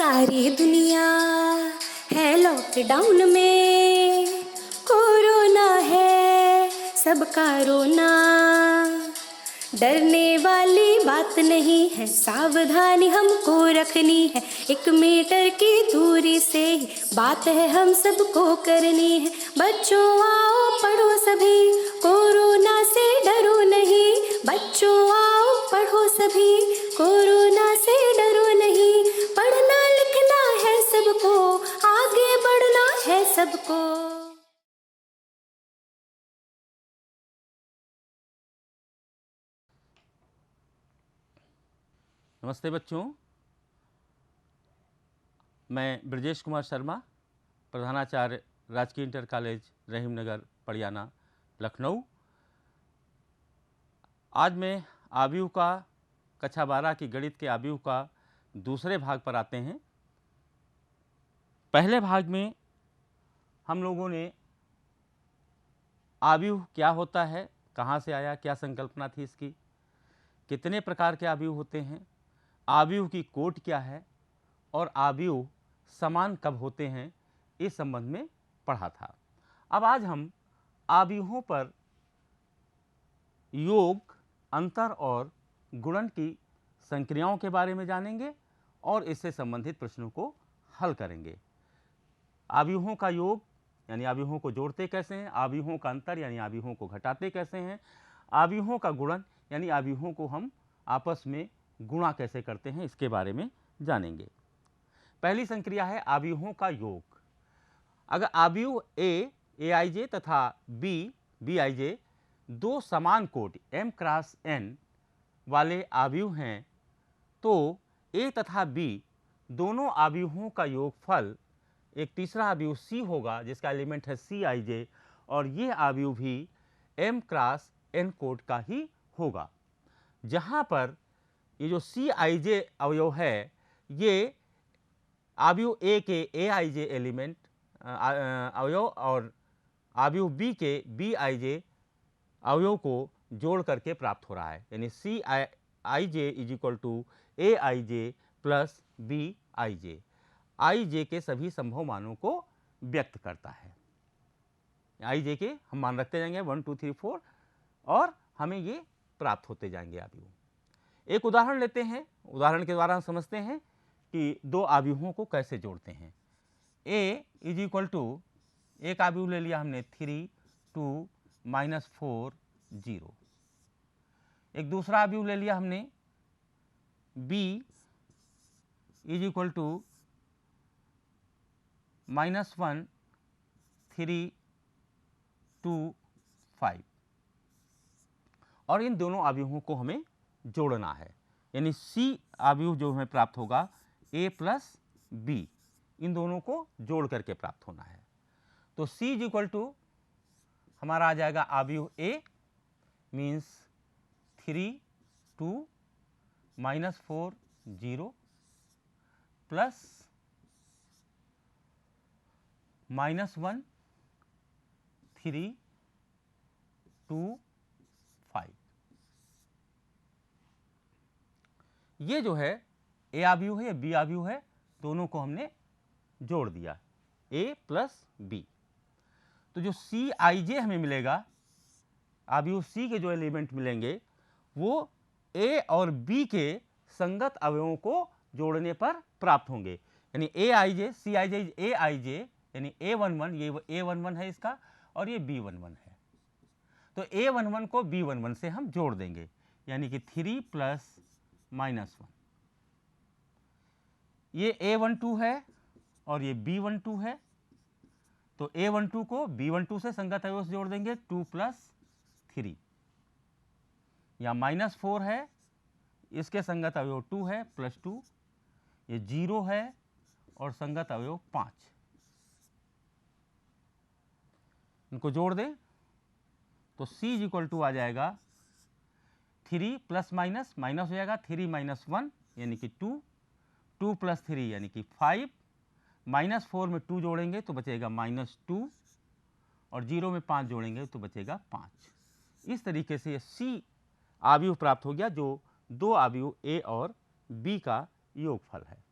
सारी दुनिया है लॉकडाउन में, कोरोना है सबका रोना। डरने वाली बात नहीं है, सावधानी हमको रखनी है। 1 मीटर की दूरी से ही बात है हम सबको करनी है। बच्चों आओ पढ़ो सभी, कोरोना से डरो नहीं। बच्चों आओ पढ़ो सभी, कोरोना से डरो नहीं। पढ़ना लिखना है सबको, आगे बढ़ना है सबको। नमस्ते बच्चों, मैं ब्रजेश कुमार शर्मा, प्रधानाचार्य राजकीय इंटर कॉलेज रहीमनगर पड़ियाना लखनऊ। आज मैं आव्यूह का कक्षा 12 की गणित के आव्यूह का दूसरे भाग पर आते हैं। पहले भाग में हम लोगों ने आव्यूह क्या होता है, कहाँ से आया, क्या संकल्पना थी इसकी, कितने प्रकार के आव्यूह होते हैं, आव्यूह की कोट क्या है और आव्यूह समान कब होते हैं, इस संबंध में पढ़ा था। अब आज हम आव्यूहों पर योग, अंतर और गुणन की संक्रियाओं के बारे में जानेंगे और इससे संबंधित प्रश्नों को हल करेंगे। आव्यूहों का योग यानी आव्यूहों को जोड़ते कैसे हैं, आव्यूहों का अंतर यानी आव्यूहों को घटाते कैसे हैं, आव्यूहों का गुणन यानी आव्यूहों को हम आपस में गुणा कैसे करते हैं, इसके बारे में जानेंगे। पहली संक्रिया है आव्यूहों का योग। अगर आव्यूह ए आई जे तथा बी आई जे दो समान कोटि m क्रॉस n वाले आव्यूह हैं तो ए तथा बी दोनों आव्यूहों का योगफल एक तीसरा आव्यूह सी होगा जिसका एलिमेंट है सी आई जे, और ये आव्यूह भी m क्रॉस n कोट का ही होगा। जहाँ पर ये जो सी आई जे अवयव है ये आव्यूह ए के ए आई जे एलिमेंट अवयव और आव्यूह बी के बी आई जे अवयव को जोड़ करके प्राप्त हो रहा है, यानी C I J is equal to A I J plus B I J. I J के सभी संभव मानों को व्यक्त करता है। आई जे के हम मान रखते जाएंगे 1 2 3 4 और हमें ये प्राप्त होते जाएंगे आव्यूह। एक उदाहरण लेते हैं, उदाहरण के द्वारा हम समझते हैं कि दो आव्यूहों को कैसे जोड़ते हैं। a इज इक्वल टू, एक आव्यूह ले लिया हमने 3 2 -4 0। एक दूसरा आव्यूह ले लिया हमने b इज इक्वल टू -1 3 2 5, और इन दोनों आव्यूहों को हमें जोड़ना है, यानी c आव्यूह जो हमें प्राप्त होगा a प्लस b, इन दोनों को जोड़ करके प्राप्त होना है। तो c इज इक्वल टू हमारा आ जाएगा आव्यूह a मीन्स 3 2 -4 0 प्लस -1 3 2 5। ये जो है ए आव्यूह है या बी आव्यूह है, दोनों को हमने जोड़ दिया a प्लस बी। तो जो सी आई जे हमें मिलेगा, आव्यूह सी के जो एलिमेंट मिलेंगे वो a और b के संगत अवयवों को जोड़ने पर प्राप्त होंगे, यानी ए आई जे सी I J A I J, यानी a11 ये a11 है इसका और ये b11 है। तो a11 को b11 से हम जोड़ देंगे, यानी कि 3 प्लस -1। ये a12 है और ये b12 है, तो a12 को b12 से संगत अवयव से जोड़ देंगे 2 प्लस 3। यहाँ -4 है, इसके संगत अवयव 2 है प्लस 2, ये 0 है और संगत अवयव 5। इनको जोड़ दें तो c इज इक्वल टू आ जाएगा 3 प्लस माइनस माइनस हो जाएगा 3 - 1 यानी कि 2, 2 प्लस 3 यानी कि 5, -4 में 2 जोड़ेंगे तो बचेगा -2 और 0 में 5 जोड़ेंगे तो बचेगा 5। इस तरीके से c आव्यूह प्राप्त हो गया जो दो आव्यूह a और b का योगफल है।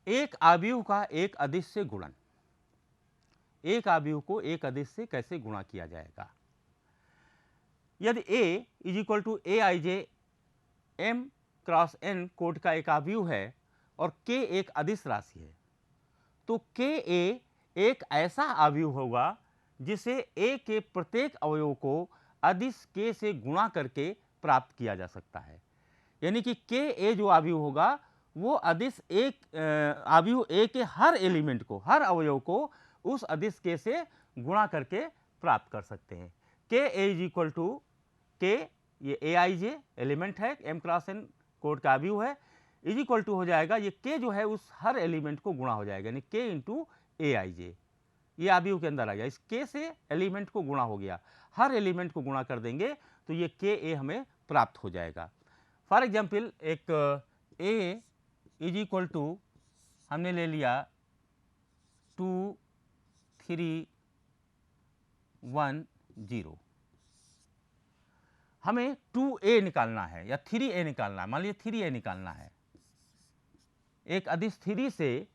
एक अवयव का एक अदिश से गुणन, एक अवयव को एक अदिश से कैसे गुणा किया जाएगा। यदि a is equal to A I J m cross n कोट का एक अवयव है और k एक अदिश राशि है, तो ka एक ऐसा अवयव होगा जिसे a के प्रत्येक अवयव को अदिश k से गुणा करके प्राप्त किया जा सकता है। यानी कि ka जो अवयव होगा वो अदिश एक अवयव a के हर एलिमेंट को, हर अवयव को उस अदिश k से गुणा करके प्राप्त कर सकते हैं। k is equal to k, ये ए आई जे एलिमेंट है, m क्रॉस n कोड का अवयव है, इज इक्वल टू हो जाएगा ये k जो है उस हर एलिमेंट को गुणा हो जाएगा, यानी k इंटू ए आई जे, ये अवयव के अंदर आ गया। इस k से एलिमेंट को गुणा हो गया, हर एलिमेंट को गुणा कर देंगे तो ये ka हमें प्राप्त हो जाएगा। फॉर एग्जाम्पल एक a इज इक्वल टू हमने ले लिया 2 3 1 0, हमें 2a निकालना है या 3a निकालना है। मान लीजिए 3a निकालना है, एक अदिश 3 से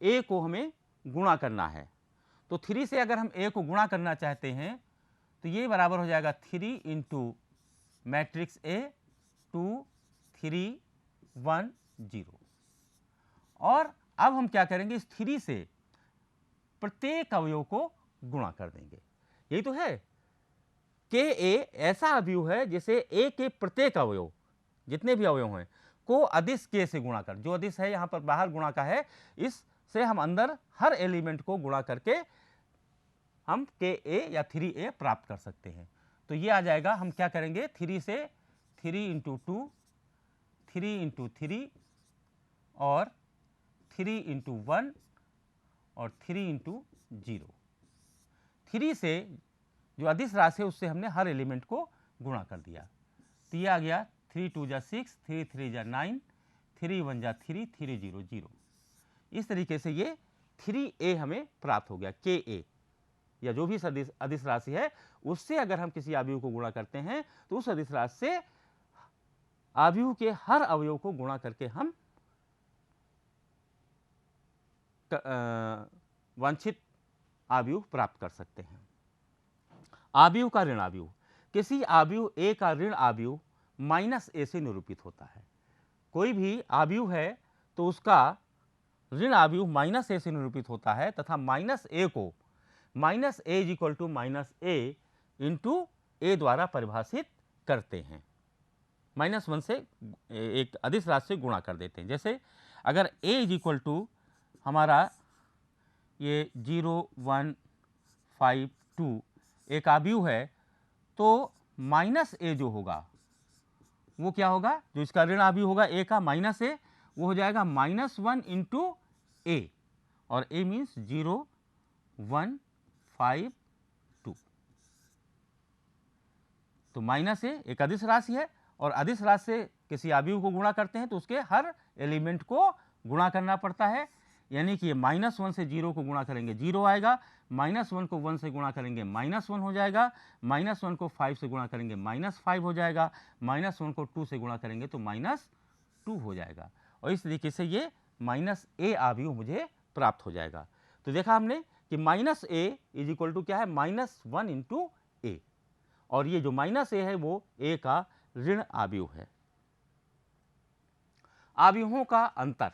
a को हमें गुणा करना है, तो 3 से अगर हम a को गुणा करना चाहते हैं तो ये बराबर हो जाएगा 3 इंटू मैट्रिक्स a 2 3 1 0। और अब हम क्या करेंगे, इस 3 से प्रत्येक अवयव को गुणा कर देंगे। यही तो है, के ए ऐसा अवयव है जिसे a के प्रत्येक अवयव, जितने भी अवयव हैं, को अदिश k से गुणा कर, जो अदिश है यहाँ पर बाहर गुणा का है, इससे हम अंदर हर एलिमेंट को गुणा करके हम ka या 3a प्राप्त कर सकते हैं। तो ये आ जाएगा, हम क्या करेंगे, 3 से 3 इंटू 2 3 इंटू 3 और 3 इंटू 1 और 3 इंटू 0। 3 से जो अदिश राशि है उससे हमने हर एलिमेंट को गुणा कर दिया, तो ये आ गया 3 2 जा 6 3 3 जा 9 3 1 जा 3 3 0 0। इस तरीके से ये 3a हमें प्राप्त हो गया। ka या जो भी अदिश राशि है उससे अगर हम किसी अवयव को गुणा करते हैं तो उस अदिश राशि से अवयव के हर अवयव को गुणा करके हम वांछित अवयव प्राप्त कर सकते हैं। अवयव का ऋण अवयव, किसी अवयव a का ऋण अवयव माइनस a से निरूपित होता है। कोई भी अवयव है तो उसका ऋण अवयव माइनस a से निरूपित होता है तथा माइनस a को minus a is equal to minus a into a द्वारा परिभाषित करते हैं। -1 से एक अदिश राशि से गुणा कर देते हैं। जैसे अगर a इज इक्वल टू हमारा ये 0 1 5 2 एक अवयव है, तो माइनस a जो होगा वो क्या होगा, जो इसका ऋण अवयव होगा a का माइनस a, वो हो जाएगा -1 इंटू a, और a मीन्स 0 1 5 2। तो माइनस a एक अदिश राशि है और अदिश राशि से किसी अवयव को गुणा करते हैं तो उसके हर एलिमेंट को गुणा करना पड़ता है। यानी कि -1 से 0 को गुणा करेंगे 0 आएगा, -1 को 1 से गुणा करेंगे -1 हो जाएगा, -1 को 5 से गुणा करेंगे -5 हो जाएगा, -1 को 2 से गुणा करेंगे तो -2 हो जाएगा। और इस तरीके से ये -a अवयव मुझे प्राप्त हो जाएगा। तो देखा हमने कि -a इज इक्वल टू क्या है, -1 इंटू a, और ये जो -a है वो a का ऋण अवयव है। अवयवों का अंतर,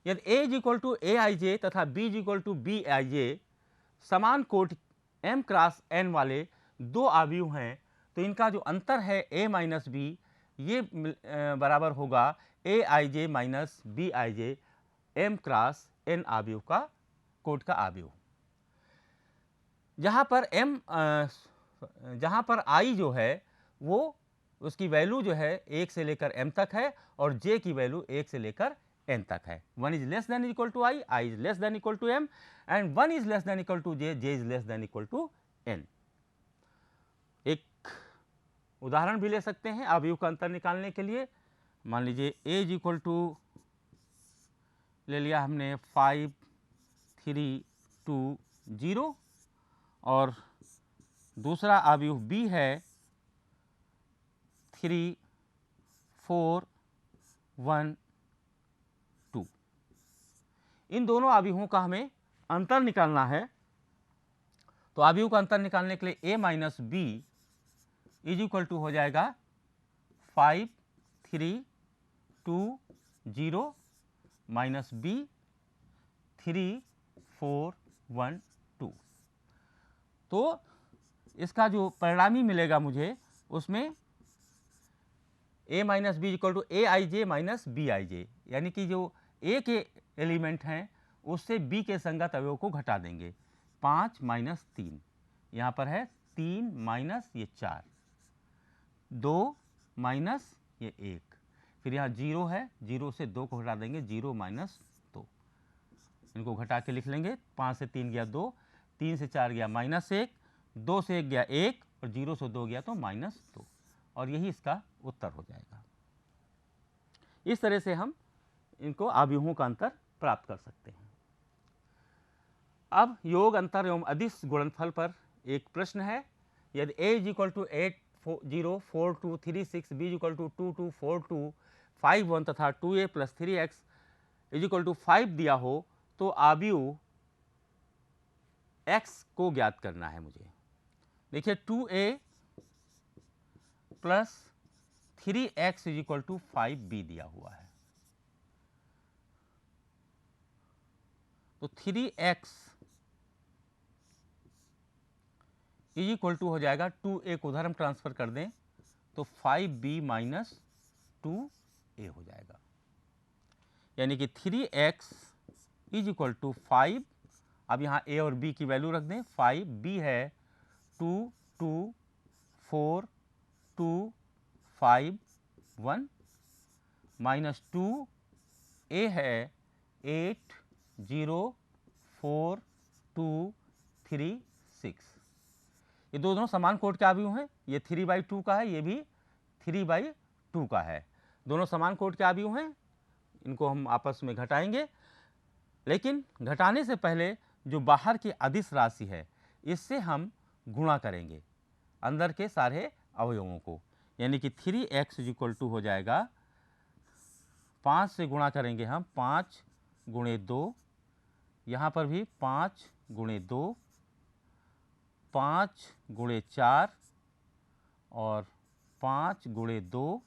यदि a is equal to A I J तथा b is equal to B I J समान कोट m क्रॉस n वाले दो अवयव हैं, तो इनका जो अंतर है a माइनस बी, ये बराबर होगा A I J minus B I J m cross n अवयव का कोट का अवयव। जहाँ पर i जो है वो उसकी वैल्यू जो है 1 से लेकर m तक है और j की वैल्यू 1 से लेकर n तक है। 1 is less than equal to i is less than equal to m and 1 is less than equal to j is less than equal to n। एक उदाहरण भी ले सकते हैं अवयव का अंतर निकालने के लिए। मान लीजिए a इज इक्वल टू ले लिया हमने 5 3 2 0 और दूसरा अवयव b है 3 4 1 2। इन दोनों अवयवों का हमें अंतर निकालना है। तो अवयव का अंतर निकालने के लिए a minus b is equal to हो जाएगा 5 3 2 0 माइनस बी 3 4 1 2। तो इसका जो परिणामी मिलेगा मुझे उसमें a minus B equal to A I J minus B I J, यानी कि जो a के एलिमेंट हैं उससे b के संगत अवयव को घटा देंगे। 5 माइनस 3, यहाँ पर है 3 माइनस ये 4, 2 माइनस ये 1, फिर यहाँ 0 है, 0 से 2 को घटा देंगे, 0 माइनस 2, इनको घटा के लिख लेंगे। 5 से 3 गया 2, 3 से 4 गया माइनस 1, 2 से 1 गया 1 और 0 से 2 गया तो माइनस 2, और यही इसका उत्तर हो जाएगा। इस तरह से हम इनको अवयवों का अंतर प्राप्त कर सकते हैं। अब योग, अंतर एवं अदिश गुणनफल पर एक प्रश्न है। यदि a is equal to 8 0 4 2 3 6, b is equal to 2 2 4 2 5 1 तथा 2a plus 3x is equal to 5 दिया हो तो अवयव x को ज्ञात करना है मुझे। देखिए 2a plus 3x is equal to 5b दिया हुआ है। तो 3x इज इक्वल टू हो जाएगा 2a को उधर हम ट्रांसफर कर दें तो 5b माइनस 2a हो जाएगा, यानी कि 3x इज इक्वल टू 5। अब यहाँ a और b की वैल्यू रख दें। 5b है 2 2 4 2 5 1 माइनस 2a है 8 0 4 2 3 6। ये दोनों समान कोट के अवयव हैं। ये 3/2 का है, ये भी 3/2 का है। दोनों समान कोट के अवयव हैं। इनको हम आपस में घटाएंगे, लेकिन घटाने से पहले जो बाहर की अदिश राशि है इससे हम गुणा करेंगे अंदर के सारे अवयवों को, यानी कि 3x इज इक्वल टू हो जाएगा 5 से गुणा करेंगे हम, 5 गुणे 2, यहाँ पर भी 5 गुणे 2, 5 गुणे 4 और 5 गुणे 2,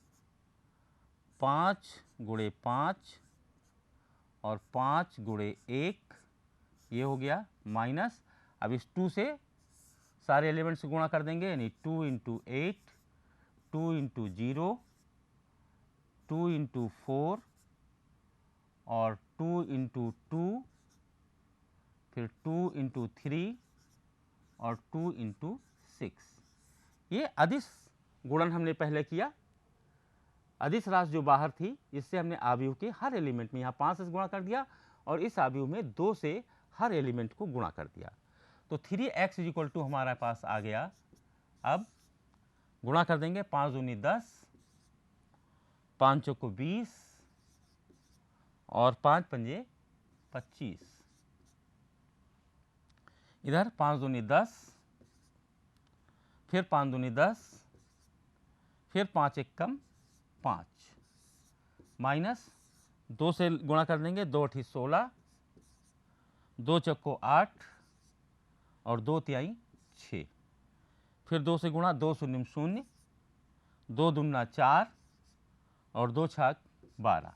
5 गुणे 5 और 5 गुणे 1, ये हो गया माइनस। अब इस 2 से सारे एलिमेंट से गुणा कर देंगे, यानी 2 इंटू 8, 2 इंटू 0, 2 इंटू 4 और 2 इंटू 2, फिर 2 इंटू 3 और 2 इंटू 6। ये अदिश गुणन हमने पहले किया। अदिश राशि जो बाहर थी इससे हमने अवयव के हर एलिमेंट में यहाँ 5 से गुणा कर दिया और इस अवयव में 2 से हर एलिमेंट को गुणा कर दिया। तो 3x इज इक्वल टू हमारे पास आ गया। अब गुणा कर देंगे, 5 दूनी 10, 5 चौको 20 और 5 पंजे 25। इधर 5 दूनी 10, फिर 5 दूनी 10, फिर 5 एक कम 5, माइनस 2 से गुणा कर देंगे, 2 अठी 16, 2 चौको 8 और 2 तिहाई 6, फिर 2 से गुणा, 2 शून्य 0, 2 दूना 4 और 2 छाक 12।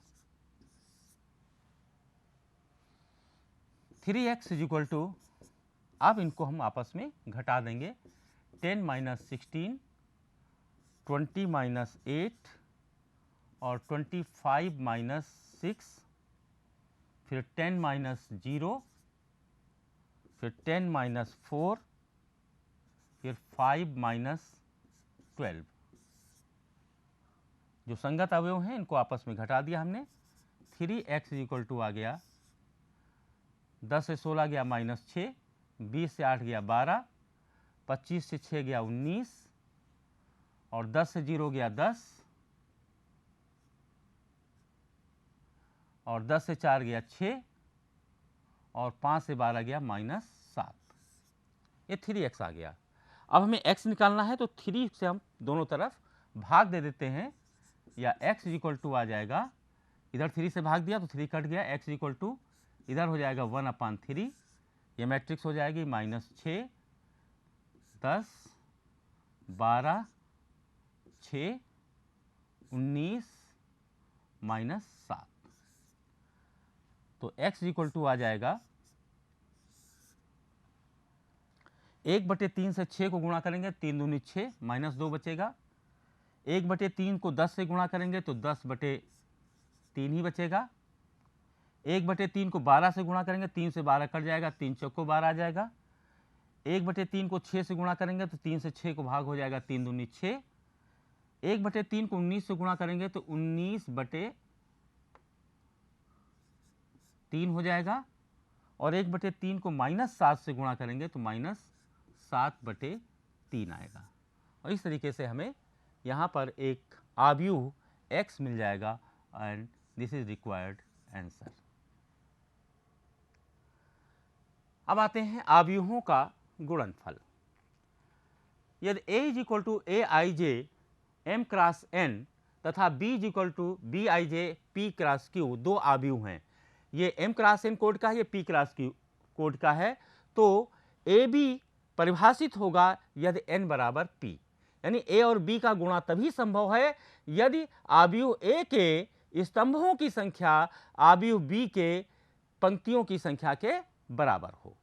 3x इज इक्वल टू, अब इनको हम आपस में घटा देंगे। 10 माइनस 16, 20 माइनस 8 और 25 माइनस 6, फिर 10 माइनस 0, फिर 10 माइनस 4, फिर 5 माइनस 12। जो संगत अवयव हैं इनको आपस में घटा दिया हमने। 3x इज इक्वल टू आ गया 10 से 16 गया माइनस 6, 20 से 8 गया 12, 25 से 6 गया 19 और 10 से 0 गया 10 और 10 से 4 गया 6 और 5 से 12 गया माइनस 7। ये 3x आ गया। अब हमें x निकालना है तो 3 से हम दोनों तरफ भाग दे देते हैं, या x इज इक्वल टू आ जाएगा, इधर 3 से भाग दिया तो 3 कट गया, x इज इक्वल टू इधर हो जाएगा 1/3, ये मैट्रिक्स हो जाएगी -6, 10, 12, 6, 19, -7। तो x इक्वल टू आ जाएगा 1/3 से 6 को गुणा करेंगे 3 दूनी 6, -2 बचेगा। 1/3 को 10 से गुणा करेंगे तो 10/3 ही बचेगा। 1/3 को 12 से गुणा करेंगे, 3 से 12 कट जाएगा, 3 चौको 12 आ जाएगा। 1/3 को 6 से गुणा करेंगे तो 3 से 6 को भाग हो जाएगा, 3 दूनी 6। 1/3 को 19 से गुणा करेंगे तो 19/3 हो जाएगा। और 1/3 को -7 से गुणा करेंगे तो -7/3 आएगा। और इस तरीके से हमें यहाँ पर एक आव्यूह x मिल जाएगा and this is required answer. अब आते हैं आव्यूहों का गुणनफल। यदि a is equal to aij m cross n तथा b is equal to bij p cross q दो आव्यूह हैं, ये m क्रॉस n कोड का है, ये p क्रॉस q कोड का है, तो ab परिभाषित होगा यदि n बराबर p, यानी a और b का गुणा तभी संभव है यदि आव्यूह a के स्तंभों की संख्या आव्यूह b के पंक्तियों की संख्या के बराबर हो।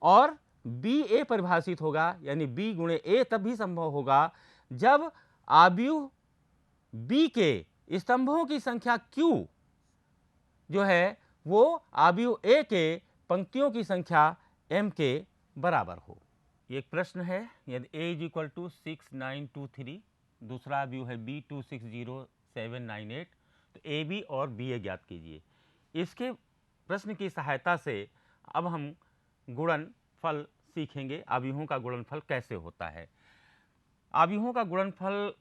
और बी ए परिभाषित होगा, यानी b गुणे a तब भी संभव होगा जब आव्यूह b के स्तंभों की संख्या q जो है वो आव्यूह a के पंक्तियों की संख्या m के बराबर हो। एक प्रश्न है, यदि a इज इक्वल टू 6923, दूसरा आव्यूह है b 260 798, तो ए बी और बी ए ज्ञात कीजिए। इसके प्रश्न की सहायता से अब हम गुणनफल सीखेंगे, आव्यूहों का गुणनफल कैसे होता है। आव्यूहों का गुणनफल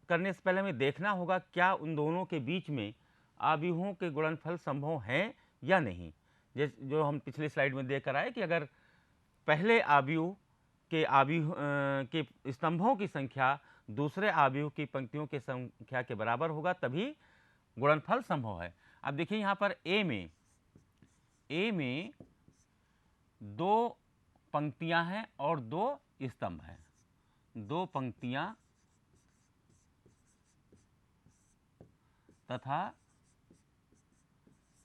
करने से पहले हमें देखना होगा क्या उन दोनों के बीच में आव्यूहों के गुणनफल संभव हैं या नहीं। जैसे जो हम पिछली स्लाइड में देख कर आए कि अगर पहले आव्यूह के स्तंभों की संख्या दूसरे आव्यूह की पंक्तियों की संख्या के बराबर होगा तभी गुणनफल संभव है। अब देखिए यहाँ पर ए में दो पंक्तियां हैं और दो स्तंभ हैं, दो पंक्तियां तथा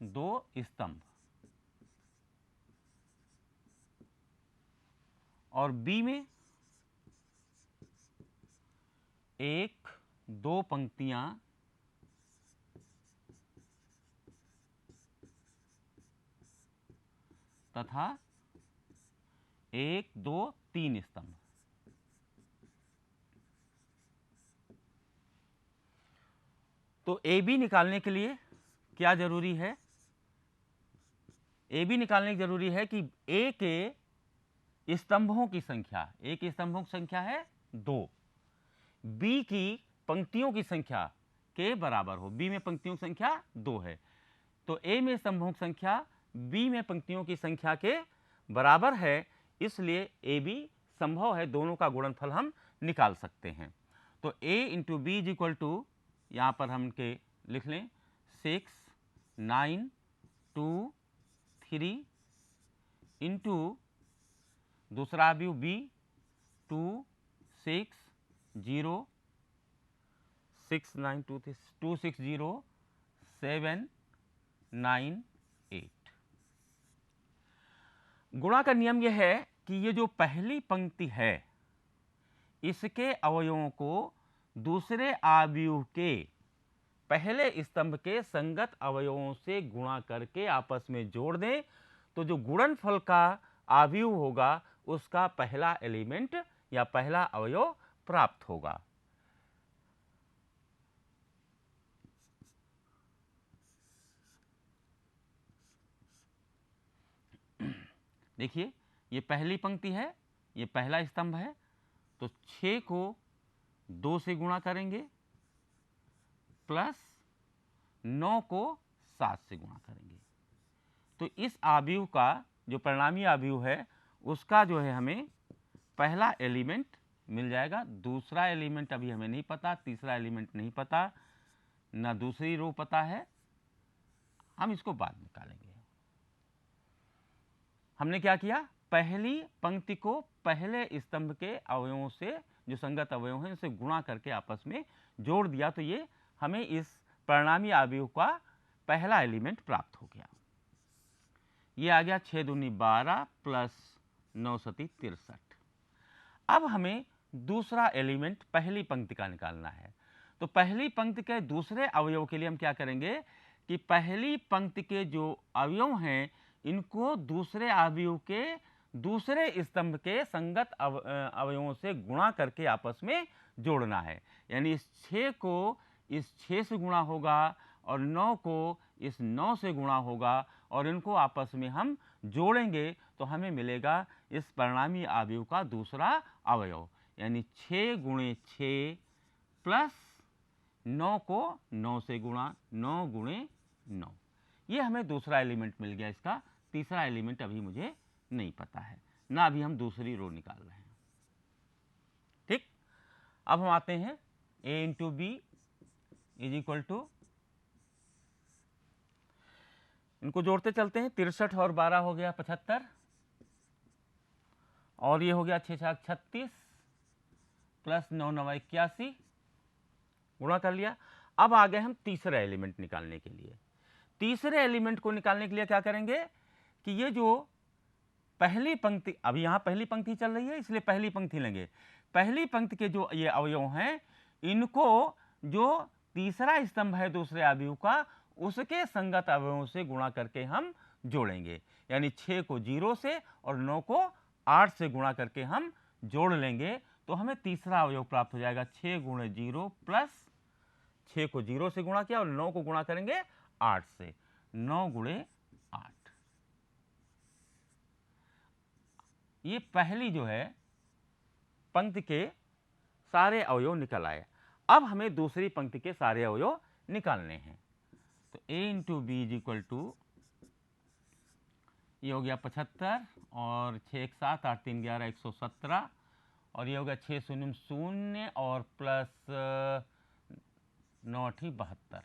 दो स्तंभ, और बी में एक दो पंक्तियां तथा एक दो तीन स्तंभ। तो ए बी निकालने के लिए क्या जरूरी है, ए बी निकालने की जरूरी है कि ए के स्तंभों की संख्या, ए के स्तंभों की संख्या है 2, बी की पंक्तियों की संख्या के बराबर हो। बी में पंक्तियों की संख्या 2 है, तो ए में स्तंभों की संख्या बी में पंक्तियों की संख्या के बराबर है, इसलिए ए बी संभव है, दोनों का गुणनफल हम निकाल सकते हैं। तो a into b is equal to, यहाँ पर हम के लिख लें 6 9 2 3 इंटू दूसरा आव्यूह b 2 6 0 6 9 2 6 0 7 9 8। गुणा का नियम यह है कि ये जो पहली पंक्ति है इसके अवयवों को दूसरे आव्यूह के पहले स्तंभ के संगत अवयवों से गुणा करके आपस में जोड़ दें, तो जो गुणनफल का आव्यूह होगा उसका पहला एलिमेंट या पहला अवयव प्राप्त होगा। देखिए ये पहली पंक्ति है, ये पहला स्तंभ है, तो 6 को 2 से गुणा करेंगे प्लस 9 को 7 से गुणा करेंगे, तो इस आव्यूह का जो परिणामी आव्यूह है उसका जो है हमें पहला एलिमेंट मिल जाएगा। दूसरा एलिमेंट अभी हमें नहीं पता, तीसरा एलिमेंट नहीं पता, ना दूसरी रो पता है, हम इसको बाद निकालेंगे। हमने क्या किया, पहली पंक्ति को पहले स्तंभ के अवयवों से, जो संगत अवयव हैं, उनसे गुणा करके आपस में जोड़ दिया, तो ये हमें इस परिणामी अवयव का पहला एलिमेंट प्राप्त हो गया। ये आ गया 6 दूनी 12 प्लस 9 सती 63। अब हमें दूसरा एलिमेंट पहली पंक्ति का निकालना है। तो पहली पंक्ति के दूसरे अवयव के लिए हम क्या करेंगे कि पहली पंक्ति के जो अवयव हैं इनको दूसरे अवयव के दूसरे स्तंभ के संगत अवयवों से गुणा करके आपस में जोड़ना है। यानी इस 6 को इस 6 से गुणा होगा और 9 को इस 9 से गुणा होगा और इनको आपस में हम जोड़ेंगे तो हमें मिलेगा इस परिणामी अवयव का दूसरा अवयव, यानी 6 गुणे 6 प्लस 9 को 9 से गुणा, 9 गुणे 9। ये हमें दूसरा एलिमेंट मिल गया। इसका तीसरा एलिमेंट अभी मुझे नहीं पता है, ना अभी हम दूसरी रो निकाल रहे हैं। ठीक, अब हम आते हैं a into b is equal to, इनको जोड़ते चलते हैं। 63 और 12 हो गया 75 और ये हो गया 6 6 36 प्लस 9 9 81, गुणा कर लिया। अब आ गए हम तीसरे एलिमेंट निकालने के लिए। तीसरे एलिमेंट को निकालने के लिए क्या करेंगे कि ये जो पहली पंक्ति, अभी यहाँ पहली पंक्ति चल रही है इसलिए पहली पंक्ति लेंगे। पहली पंक्ति के जो ये अवयव हैं इनको जो तीसरा स्तंभ है दूसरे अवयव का उसके संगत अवयवों से गुणा करके हम जोड़ेंगे। यानी 6 को 0 से और 9 को 8 से गुणा करके हम जोड़ लेंगे तो हमें तीसरा अवयव प्राप्त हो जाएगा। 6 गुणे 0 प्लस 6 को 0 से गुणा किया और 9 को गुणा करेंगे 8 से, 9 गुणे 8। ये पहली जो है पंक्ति के सारे अवयव निकल आए। अब हमें दूसरी पंक्ति के सारे अवयव निकालने हैं। तो a into b is equal to, ये हो गया 75 और 6 1 7 8 3 11 117 और ये हो गया 6 0 0 और प्लस 9 8 72।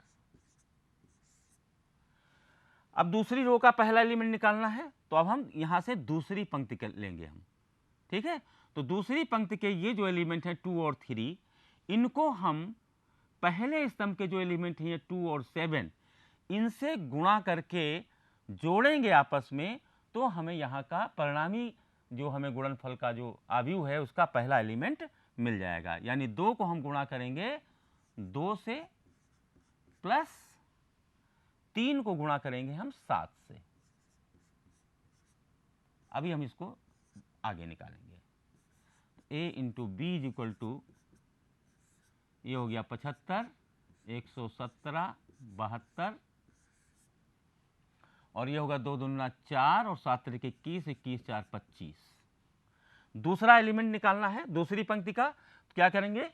अब दूसरी रो का पहला एलिमेंट निकालना है तो अब हम यहां से दूसरी पंक्ति लेंगे हम। ठीक है, तो दूसरी पंक्ति के ये जो एलिमेंट है 2 और 3 इनको हम पहले स्तंभ के जो एलिमेंट हैं 2 और 7 इनसे गुणा करके जोड़ेंगे आपस में तो हमें यहाँ का परिणामी जो हमें गुणनफल का जो अवयव है उसका पहला एलिमेंट मिल जाएगा। यानी 2 को हम गुणा करेंगे 2 से प्लस 3 को गुणा करेंगे हम 7 से। अभी हम इसको आगे निकालेंगे। a into b is equal to, ये हो गया 75 117 72 और ये होगा 2 दूना 4 और 7 3 21 21 4 25। दूसरा एलिमेंट निकालना है दूसरी पंक्ति का। तो क्या करेंगे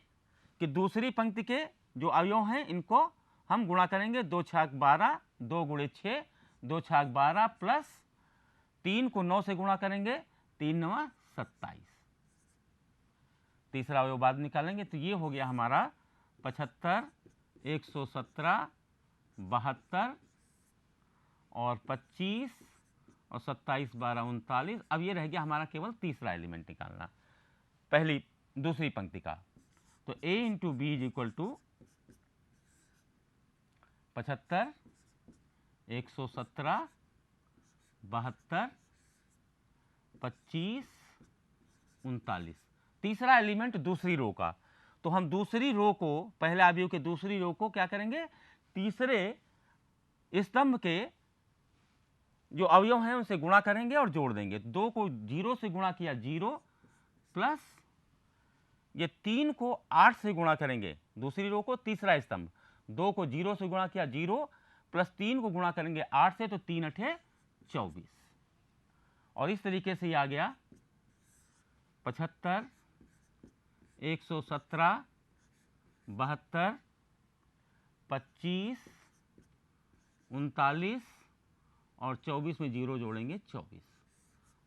कि दूसरी पंक्ति के जो अवयव हैं इनको हम गुणा करेंगे। 2 6 12 2 गुणे 6 2 6 12 प्लस 3 को 9 से गुणा करेंगे 3 9 27। तीसरा अवयव बाद निकालेंगे तो ये हो गया हमारा 75 117 72 और 25 और 27 12 39। अब ये रह गया हमारा केवल तीसरा एलिमेंट निकालना पहली दूसरी पंक्ति का। तो a into b is equal to 75 117 72 25 39। तीसरा एलिमेंट दूसरी रो का। तो हम दूसरी रो को, पहले अवयव के दूसरी रो को क्या करेंगे, तीसरे स्तंभ के जो अवयव हैं उनसे गुणा करेंगे और जोड़ देंगे। 2 को 0 से गुणा किया 0 प्लस ये 3 को 8 से गुणा करेंगे दूसरी रो को, तीसरा स्तंभ 2 को 0 से गुणा किया 0 प्लस 3 को गुणा करेंगे 8 से तो 3 8 24। और इस तरीके से ये आ गया 75 117 72 25 39 और 24 में 0 जोड़ेंगे 24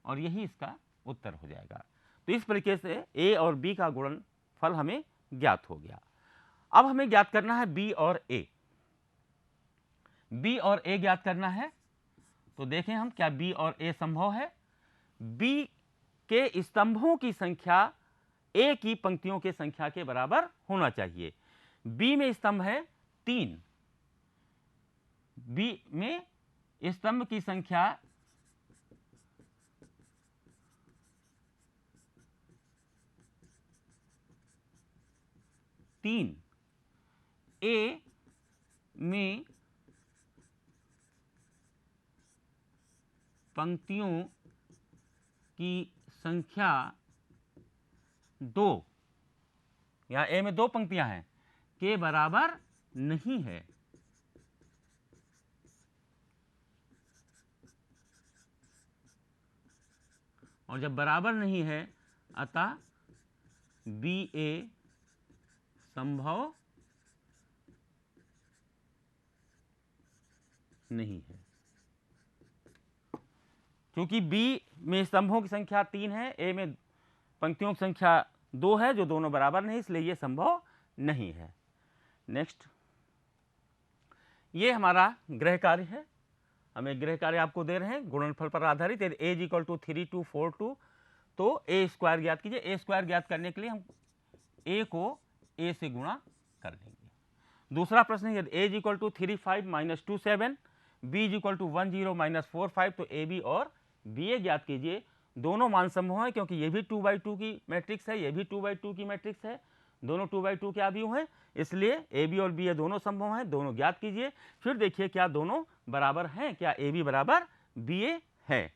और यही इसका उत्तर हो जाएगा। तो इस तरीके से a और b का गुणनफल हमें ज्ञात हो गया। अब हमें ज्ञात करना है b और a। b और a ज्ञात करना है तो देखें हम क्या b और a संभव है। बी के स्तंभों की संख्या ए की पंक्तियों के संख्या के बराबर होना चाहिए। बी में स्तंभ है 3, बी में स्तंभ की संख्या 3, ए में पंक्तियों की संख्या 2, या ए में 2 पंक्तियां हैं, के बराबर नहीं है। और जब बराबर नहीं है अतः बी ए संभव नहीं है। क्योंकि बी में स्तंभों की संख्या 3 है, ए में पंक्तियों की संख्या 2 है, जो दोनों बराबर नहीं, इसलिए यह संभव नहीं है। नेक्स्ट, ये हमारा गृह कार्य है। हमें गृह कार्य आपको दे रहे हैं गुणनफल पर आधारित। यदि ए इक्वल टू 3 2 4 2 तो ए स्क्वायर ज्ञात कीजिए। ए स्क्वायर ज्ञात करने के लिए हम ए को ए से गुणा कर देंगे। दूसरा प्रश्न है, यदि A equal to 3 5 minus 2 7, B equal to 1 0 minus 4 5, तो ए बी और बी ए ज्ञात कीजिए। दोनों मान संभव हैं, क्योंकि ये भी 2 बाई 2 की मैट्रिक्स है, ये भी 2 बाई 2 की मैट्रिक्स है, दोनों 2 बाई 2 के अवयव हैं, इसलिए ए बी और बी ए दोनों संभव हैं, दोनों ज्ञात कीजिए। फिर देखिए क्या दोनों बराबर हैं, क्या ए बी बराबर बी ए है।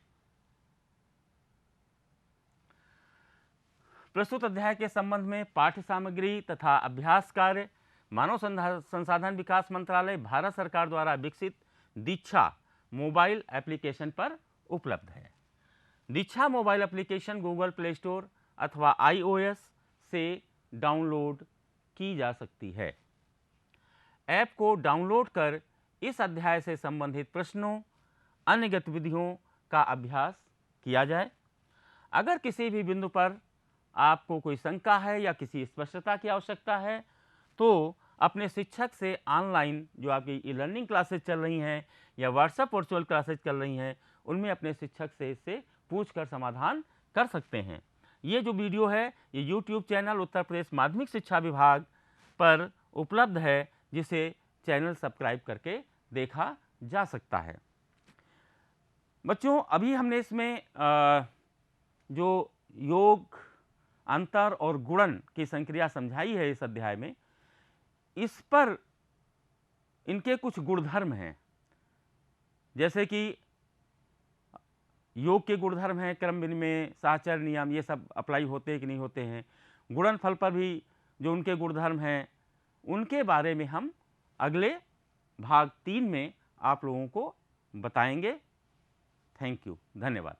प्रस्तुत अध्याय के संबंध में पाठ्य सामग्री तथा अभ्यास कार्य मानव संसाधन विकास मंत्रालय, भारत सरकार द्वारा विकसित दीक्षा मोबाइल एप्लीकेशन पर उपलब्ध है। Diksha mobile application Google Play Store अथवा iOS से डाउनलोड की जा सकती है। ऐप को डाउनलोड कर इस अध्याय से संबंधित प्रश्नों, अन्य गतिविधियों का अभ्यास किया जाए। अगर किसी भी बिंदु पर आपको कोई शंका है या किसी स्पष्टता की आवश्यकता है तो अपने शिक्षक से ऑनलाइन जो आपकी ई लर्निंग क्लासेज चल रही हैं या व्हाट्सएप वर्चुअल क्लासेज चल रही हैं, उनमें अपने शिक्षक से इससे पूछकर समाधान कर सकते हैं। ये जो वीडियो है ये यूट्यूब चैनल उत्तर प्रदेश माध्यमिक शिक्षा विभाग पर उपलब्ध है, जिसे चैनल सब्सक्राइब करके देखा जा सकता है। बच्चों, अभी हमने इसमें जो योग, अंतर और गुणन की संक्रिया समझाई है इस अध्याय में, इस पर इनके कुछ गुणधर्म हैं। जैसे कि योग के गुणधर्म हैं, क्रम विनिमय, साहचर्य नियम, ये सब अप्लाई होते हैं कि नहीं होते हैं। गुणनफल पर भी जो उनके गुणधर्म हैं, उनके बारे में हम अगले भाग 3 में आप लोगों को बताएंगे। थैंक यू, धन्यवाद।